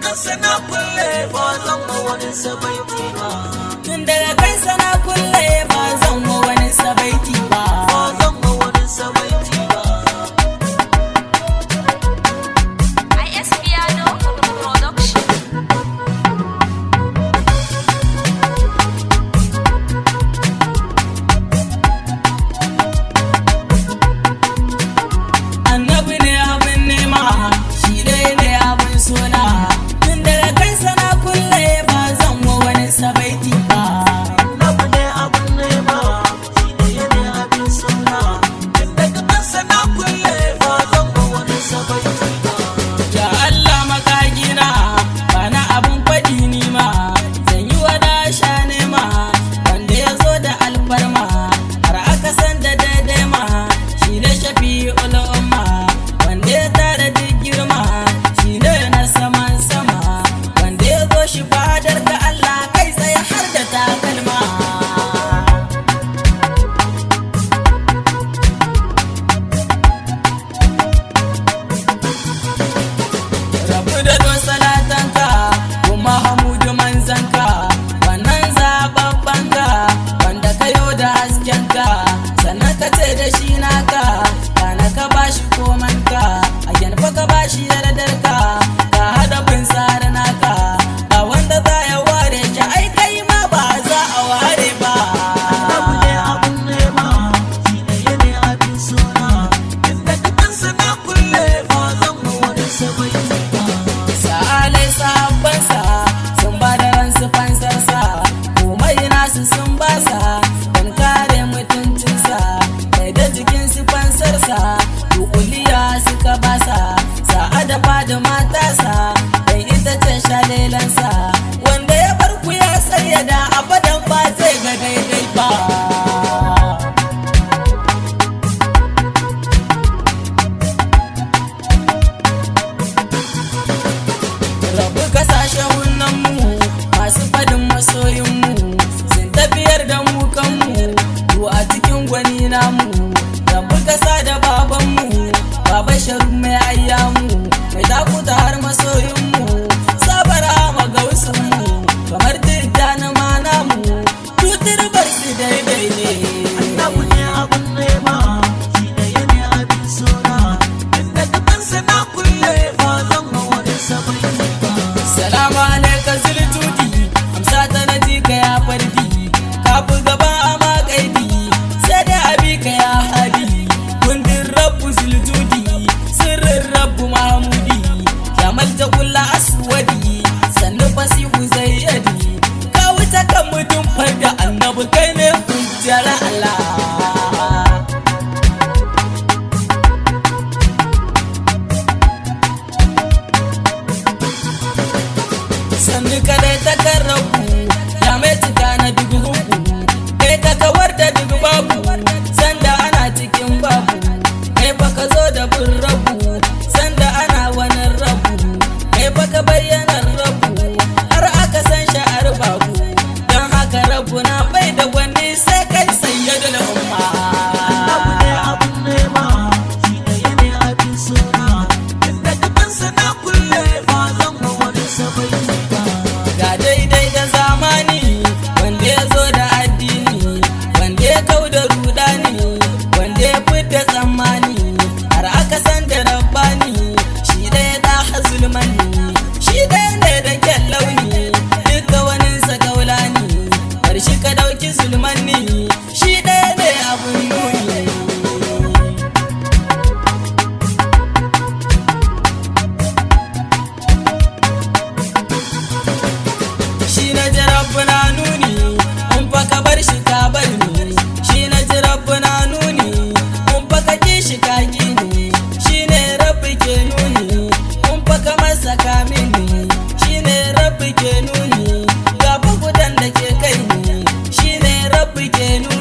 kansa na kulle ba zan ma wani sabaiti ba. Tun daga kansa na kulle ba zan ma wani sabaiti ba. Ba zan ma wani sabaiti ba. IS Piano Production. Annabi ne abin nema, shi dai ne abin suna. Tun daga kansa na kulle ba zan ma wani sabaiti ba. Annabi ne abin nema, shi ne abin suna. Tun daga kansa na kulle ba zan ma wani sabaiti ba. Ya Allah makagina, ba na abin faɗi ni ma. Zan yi wa dasha nema, wanda ya zo da alfarma. Har aka san da daidai ma, shi da shafi ulama. Wanda ya tara duk girma, shi ne na saman sama. Wanda ya zo shi fadar ga Allah kai tsaye har da takalma. Rabu da don salatanka kuma hamudu manzanka, wannan zababbanka wanda ka yo da haskenka, sannan ka ce da shi naka, kana ka bashi komanka, a yanfa ka bashi yardarka, ka hada bin tsara naka, ba wanda za ya ware ki ai kai ma ba za a ware ba. Annabi ne abin nema, shi ne abin suna. Tun daga kansa na kulle ba zan ma wani sabaiti ba. Sa'alai sahabbansa sun ba da ransu fansarsa, komai nasu sun basa don kare mutuncinsa, mai da jikinsu fansarsa, dukuliya suka basa, sa'a da fada matasa, don ita ce shalelansa, wanda ya bar ku ya sayyada abadan ba zai ga daidai ba. Rabu kasashen hunanmu masu fadin masoyinmu sun tafiyar da mu kanmu to a cikin gwani namu. Rabu kasa da babanmu baba sharu mai ayyamu mai takuta har masoyinmu sabara magausunmu kamar dirta na manamu tutur bar su daidai ne. Annabi ne abin nema, shi ne abin suna. Tun daga kansa na kulle ba zan ma wani sabaiti ba. Salamu alaika zultudi amsa ta na ji ka ya fardi ka fi gaba a makaidi sai dai abi ka ya hadi kundin rabbu zultudi sirrin rabbu mahmudi jamal ta kulla aswadi sannu fasihu zayyadi ka wuce kan mutum farda annabi kai ne hujjar Allah. Sannu kadai ta karrabu ya mai cika na dubu uku kai ka kawar da dubu babu sanda ana cikin babu kai baka zo da bin rabu sanda ana wani rabu kai baka bayyana rabu har aka san sha'ar babu don haka rabu na bai da wani sai kai sayyadul umma. Annabi ne abin nema, shi ne abin suna. Tun daga kansa na kulle ba zan ma wani sabaiti ba. Ga daidai da zamani wanda ya zo da addini wanda ya kau da rudani wanda ya fidda tsammani har aka san da rabbani shi ɗaya da hazulmani shi ɗaya ne da kyan launi duka waninsa gaulani har shi ka ɗauki zulmani shi ɗaya ne abun nuni. Shi na ji rabbuna nuni in fa ka bar shi ka bar ni shi na ji rabbuna nuni in fa ka ki shi ka ki ni shi ne rabbi ke nuni in fa ka masa ka mini shi ne rabbi ke nuni ga gudan da ke kai ni shi ne rabbi ke nuni.